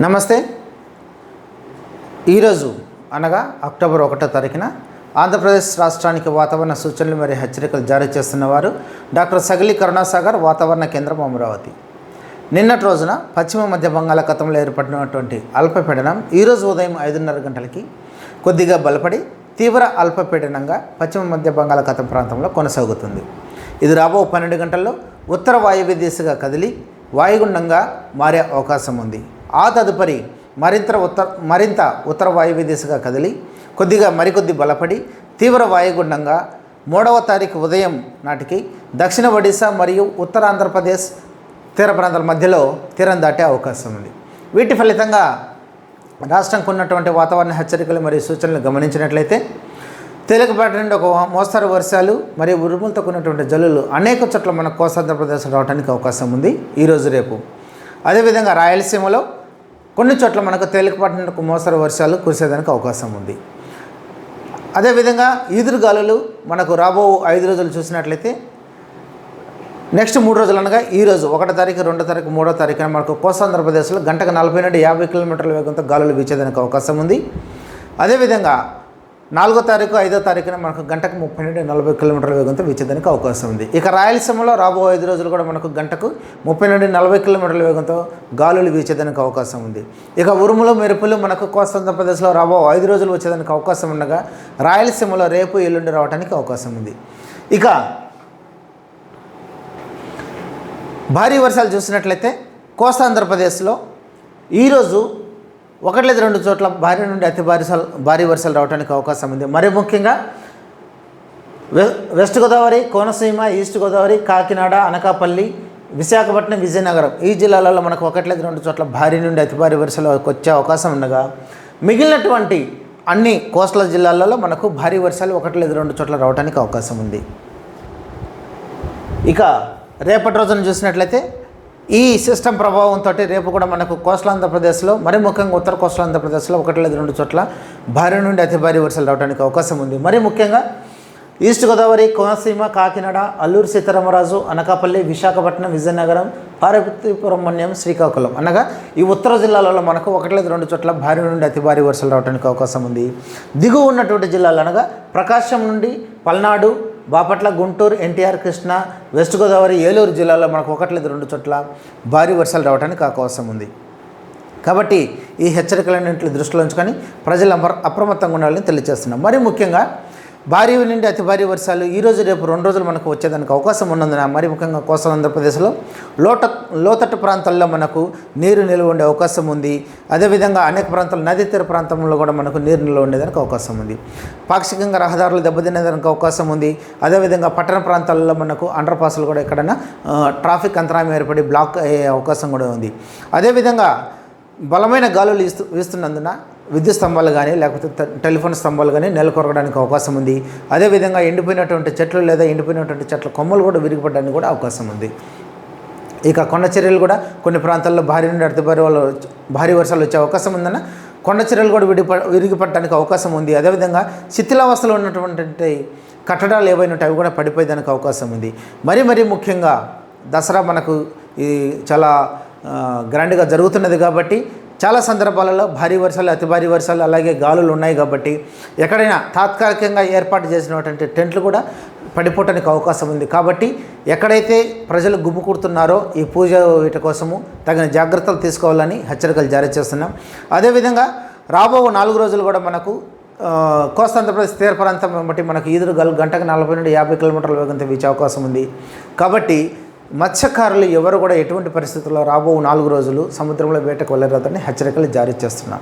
నమస్తే. ఈరోజు అనగా అక్టోబర్ 1వ తారీఖున ఆంధ్రప్రదేశ్ రాష్ట్రానికి వాతావరణ సూచనలు మరియు హెచ్చరికలు జారీ చేస్తున్నవారు డాక్టర్ సగిలి కరుణాసాగర్ వాతావరణ కేంద్రం అమరావతి. నిన్నటి రోజున పశ్చిమ మధ్య బంగాళాఖాతంలో ఏర్పడినటువంటి అల్పపీడనం ఈరోజు ఉదయం 5:30 గంటలకి కొద్దిగా బలపడి తీవ్ర అల్పపీడనంగా పశ్చిమ మధ్య బంగాళాఖాతం ప్రాంతంలో కొనసాగుతుంది. ఇది రాబో 12 గంటల్లో ఉత్తర వాయువ్య దిశగా కదిలి వాయుగుండంగా మారే అవకాశం ఉంది. ఆ తదుపరి మరింత ఉత్తర వాయువ్య దిశగా కదిలి మరికొద్ది బలపడి తీవ్ర వాయుగుండంగా 3వ తారీఖు ఉదయం నాటికి దక్షిణ ఒడిశా మరియు ఉత్తర ఆంధ్రప్రదేశ్ తీర ప్రాంతాల మధ్యలో తీరం దాటే అవకాశం ఉంది. వీటి ఫలితంగా రాష్ట్రంకు ఉన్నటువంటి వాతావరణ హెచ్చరికలు మరియు సూచనలు గమనించినట్లయితే తేలికపాటి నుండి ఒక మోస్తరు వర్షాలు మరియు ఉరుములతో కూడినటువంటి జల్లులు అనేక చోట్ల మన కోస్తాంధ్రప్రదేశ్ రావడానికి అవకాశం ఉంది ఈరోజు రేపు. అదేవిధంగా రాయలసీమలో కొన్ని చోట్ల మనకు తేలికపాటి నుండి ఒక మోస్తరు వర్షాలు కురిసేదానికి అవకాశం ఉంది. అదేవిధంగా ఈదురుగాలులు మనకు రాబో 5 రోజులు చూసినట్లయితే నెక్స్ట్ 3 రోజులు అనగా ఈరోజు 1వ తారీఖు 2వ తారీఖు 3వ తారీఖున మనకు కోస్తాంధ్రప్రదేశ్లో గంటకు 40 నుండి 50 కిలోమీటర్ల వేగంతో గాలులు వీచేదానికి అవకాశం ఉంది. అదేవిధంగా 4వ తారీఖు 5వ తారీఖున మనకు గంటకు 30 నుండి 40 కిలోమీటర్ల వేగంతో వీచేదానికి అవకాశం ఉంది. ఇక రాయలసీమలో రాబో 5 రోజులు కూడా మనకు గంటకు 30 నుండి 40 కిలోమీటర్ల వేగంతో గాలులు వీచేదానికి అవకాశం ఉంది. ఇక ఉరుములు మెరుపులు మనకు కోస్తాంధ్రప్రదేశ్లో రాబో 5 రోజులు వచ్చేదానికి అవకాశం ఉండగా రాయలసీమలో రేపు ఎల్లుండి రావడానికి అవకాశం ఉంది. ఇక భారీ వర్షాలు చూసినట్లయితే కోస్తాంధ్రప్రదేశ్లో ఈరోజు 1 లేదా 2 చోట్ల భారీ నుండి అతి భారీ వర్షాలు రావడానికి అవకాశం ఉంది. మరి ముఖ్యంగా వెస్ట్ గోదావరి, కోనసీమ, ఈస్ట్ గోదావరి, కాకినాడ, అనకాపల్లి, విశాఖపట్నం, విజయనగరం ఈ జిల్లాలలో మనకు 1 లేదా 2 చోట్ల భారీ నుండి అతి భారీ వర్షాలు వచ్చే అవకాశం ఉండగా మిగిలినటువంటి అన్ని కోస్టల్ జిల్లాలలో మనకు భారీ వర్షాలు 1 లేదా 2 చోట్ల రావడానికి అవకాశం ఉంది. ఇక రేపటి రోజున చూసినట్లయితే ఈ సిస్టమ్ ప్రభావంతో రేపు కూడా మనకు కోస్టల్ ఆంధ్రప్రదేశ్లో మరి ముఖ్యంగా ఉత్తర కోస్టల్ ఆంధ్రప్రదేశ్లో 1 లేదా 2 చోట్ల భారీ నుండి అతి భారీ వర్షాలు రావడానికి అవకాశం ఉంది. మరి ముఖ్యంగా ఈస్ట్ గోదావరి, కోనసీమ, కాకినాడ, అల్లూరు సీతారామరాజు, అనకాపల్లి, విశాఖపట్నం, విజయనగరం, పార్వతీపురం మన్యం, శ్రీకాకుళం అనగా ఈ ఉత్తర జిల్లాలలో మనకు 1 లేదా 2 చోట్ల భారీ నుండి అతి భారీ వర్షాలు రావడానికి అవకాశం ఉంది. దిగువ ఉన్నటువంటి జిల్లాలు అనగా ప్రకాశం నుండి పల్నాడు, బాపట్ల, గుంటూరు, ఎన్టీఆర్, కృష్ణా, వెస్ట్ గోదావరి, ఏలూరు జిల్లాలో మనకు 1 లేదా 2 చోట్ల భారీ వర్షాలు రావడానికి అవకాశం ఉంది. కాబట్టి ఈ హెచ్చరికలన్నింటిని దృష్టిలో ఉంచుకొని ప్రజలు అప్రమత్తంగా ఉండాలని తెలియజేస్తున్నాం. మరి ముఖ్యంగా భారీ నుండి అతి భారీ వర్షాలు ఈరోజు రేపు 2 రోజులు మనకు వచ్చేదానికి అవకాశం ఉన్నందున మరి ముఖ్యంగా కోస్టల్ ఆంధ్రప్రదేశ్లో లోతట్టు ప్రాంతాల్లో మనకు నీరు నిల్వ ఉండే అవకాశం ఉంది. అదేవిధంగా అనేక ప్రాంతాలు నదీ తీర ప్రాంతంలో కూడా మనకు నీరు నిల్వ ఉండేదానికి అవకాశం ఉంది. పాక్షికంగా రహదారులు దెబ్బతినేదానికి అవకాశం ఉంది. అదేవిధంగా పట్టణ ప్రాంతాల్లో మనకు అండర్ పాస్లు కూడా ఎక్కడైనా ట్రాఫిక్ అంతరాయం ఏర్పడి బ్లాక్ అయ్యే అవకాశం కూడా ఉంది. అదేవిధంగా బలమైన గాలులు వీస్తున్నందున విద్యుత్ స్తంభాలు కానీ లేకపోతే టెలిఫోన్ స్తంభాలు కానీ నెలకొరగడానికి అవకాశం ఉంది. అదేవిధంగా ఎండిపోయినటువంటి చెట్లు లేదా ఎండిపోయినటువంటి చెట్ల కొమ్మలు కూడా విరిగిపడడానికి కూడా అవకాశం ఉంది. ఇక కొండ చర్యలు కూడా కొన్ని ప్రాంతాల్లో భారీ నుండి అతి భారీ వర్షాలు వచ్చే అవకాశం ఉందన్న కొండ చర్యలు కూడా విరిగిపడడానికి అవకాశం ఉంది. అదేవిధంగా శిథిలావస్థలో ఉన్నటువంటి కట్టడాలు ఏవైనా అవి కూడా పడిపోయేదానికి అవకాశం ఉంది. మరీ ముఖ్యంగా దసరా మనకు ఈ చాలా గ్రాండ్గా జరుగుతున్నది కాబట్టి చాలా సందర్భాలలో భారీ వర్షాలు, అతి భారీ వర్షాలు అలాగే గాలులు ఉన్నాయి కాబట్టి ఎక్కడైనా తాత్కాలికంగా ఏర్పాటు చేసినటువంటి టెంట్లు కూడా పడిపోవటానికి అవకాశం ఉంది. కాబట్టి ఎక్కడైతే ప్రజలు గుమ్ముకూడుతున్నారో ఈ పూజ వీటి కోసము తగిన జాగ్రత్తలు తీసుకోవాలని హెచ్చరికలు జారీ చేస్తున్నాం. అదేవిధంగా రాబో 4 రోజులు కూడా మనకు కోస్తాంధ్రప్రదేశ్ తీర ప్రాంతం బట్టి మనకు ఈదురుగాలు గంటకు 40 నుండి 50 కిలోమీటర్ల వేగంతో వీచే అవకాశం ఉంది. కాబట్టి మత్స్యకారులు ఎవరు కూడా ఎటువంటి పరిస్థితుల్లో రాబో 4 రోజులు సముద్రంలో వేటకు వెళ్ళరాదని హెచ్చరికలు జారీ చేస్తున్నాం.